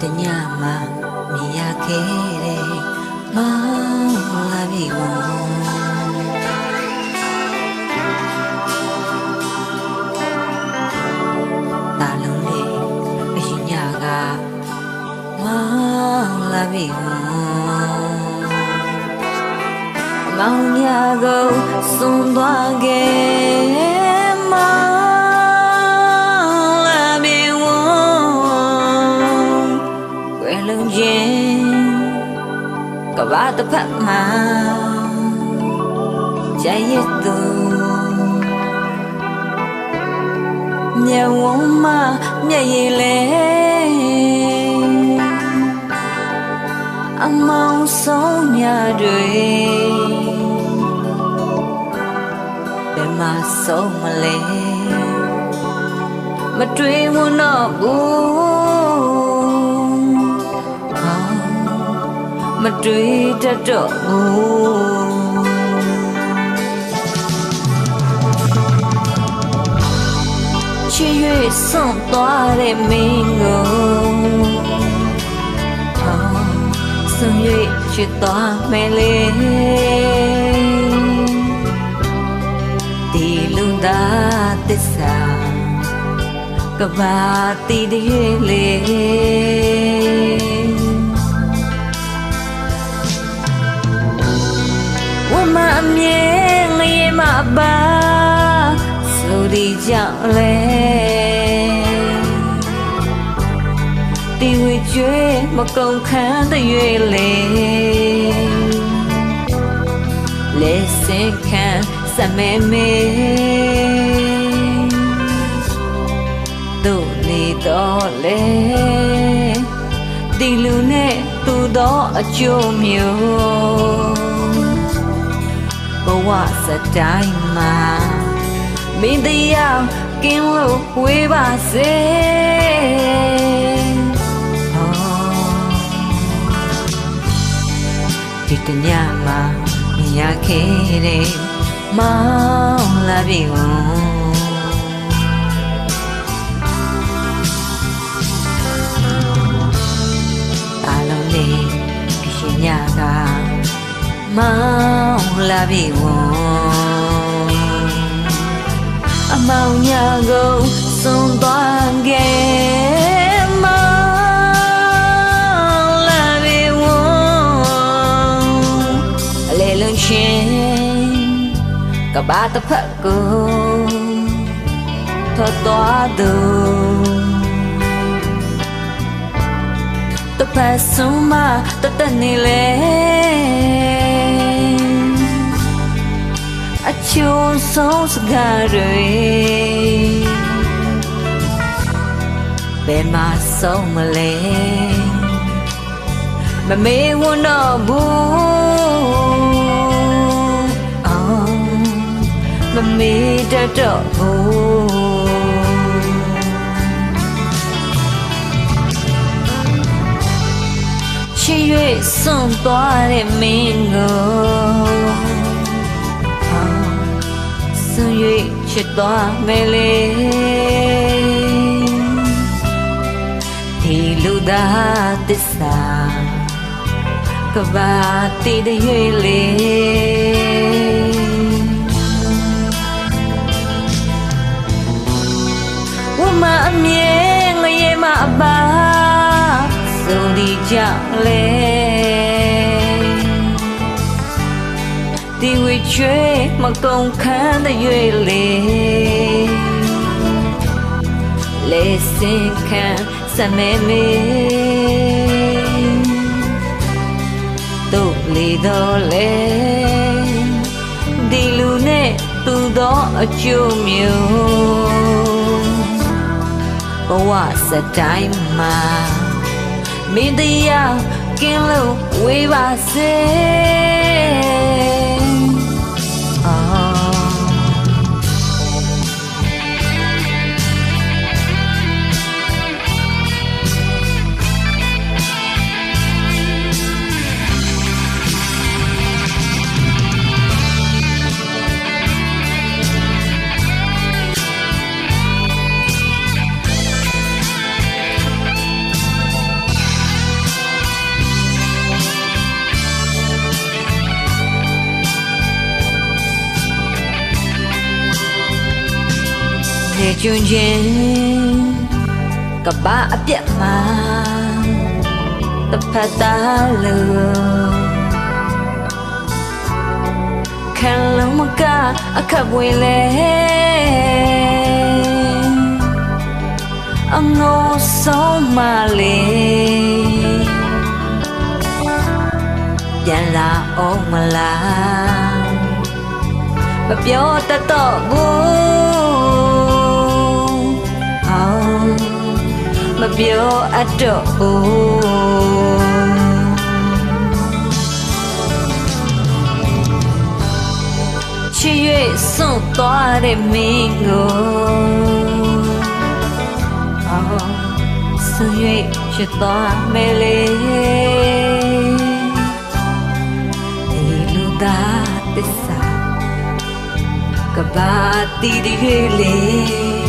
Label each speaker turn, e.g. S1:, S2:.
S1: တညမှာမြင်ရခဲ့တဲ့မောင်လာပြီဝတာလုံးလေးအရင်ညကမောင်လာပြီဝမောင်ညကိုစွန်သွားခဲ့မောင်လာပြီဝွယ်လုံးချင်းကဘာတစ်ဖက်မှာကြိုက်ရသူမျက်ဝန်းမှာမျက်ရည်လဲအမောင်ဆုံးညတွေဘယ်မှာဆုံးမလဲမတွေ့ဘူးတော့ဘူးမတွေ့တတ်တော့ဘူးချစ်၍ဆုံးသွားတဲ့မင်းကိုဆုံး၍ချစ်သွားမယ်လေဒီလူသားသစ္စာကဘာတီးတဲ့လေဝမအမြဲငရေမပါဆိုဒီကြောင့်လေတီဝေကျွေးမကုန်ခန်းတဲ့ရွေလေလက်စင်ခံစမဲမဲတို့နေတော့လေဒီလူနဲ့သူတော့အကျိုးမျိုးဘဝစတိုင်းမှာမင်းတရားကင်းလို့ဝေးပါစေဒီတညမှာမြင်ရခဲ့တဲ့မောင်လာပြီဝအားလုံးလေးဖြစ်ညကမောင်လာပြီဝအမောင်ညကိုစွန်သွားခဲ့မောင်လာပြီဝအလေလုံးချင်းကဘာတစ်ဖက်ကိုထွက်သွားသူတစ်ဖက်ဆုံးမတတ်နေလေအချိုးဆုံးစကားတွေဘယ်မှာဆုံးမလဲမမေ့ဝတော့ဘူးမမေ့တတ်တော့ဘူးချစ်၍စွန့်သွားတဲ့မင်းကိုဆုံး၍ချစ်သွားမယ်လေဒီလူသားသစ္စာကဘာတီးတဲ့ရွေလေဝမအမြဲငရေမပါဆိုဒီကြောင့်လေဒီဝေချွေမကုန်ခန်းတဲ့ရွေလေလက်စင်ခံစမဲမဲတို့လေတော့လေဒီလူနဲ့သူတော့အကျိုးမျိုးဘဝစတိုင်းမှာမင်းတရားကင်းလို့ဝေးပါစေ နေကျွန်းချင်းကဘာအပြတ်မှာတစ်ဖက်သားလို့ခံလုံးမကအခက်ဝင်လေအငိုဆုံးမလေးပြန်လာအောင်မလားမပြောတတ်တော့ဘူးမပြောအပ်တော့ဘူးချစ်၍စွန့်သွားတဲ့မင်းကိုဆွ၍ချစ်သွားမယ်လေဒီလူသားသစ္စာကဘာတီးဒီလေ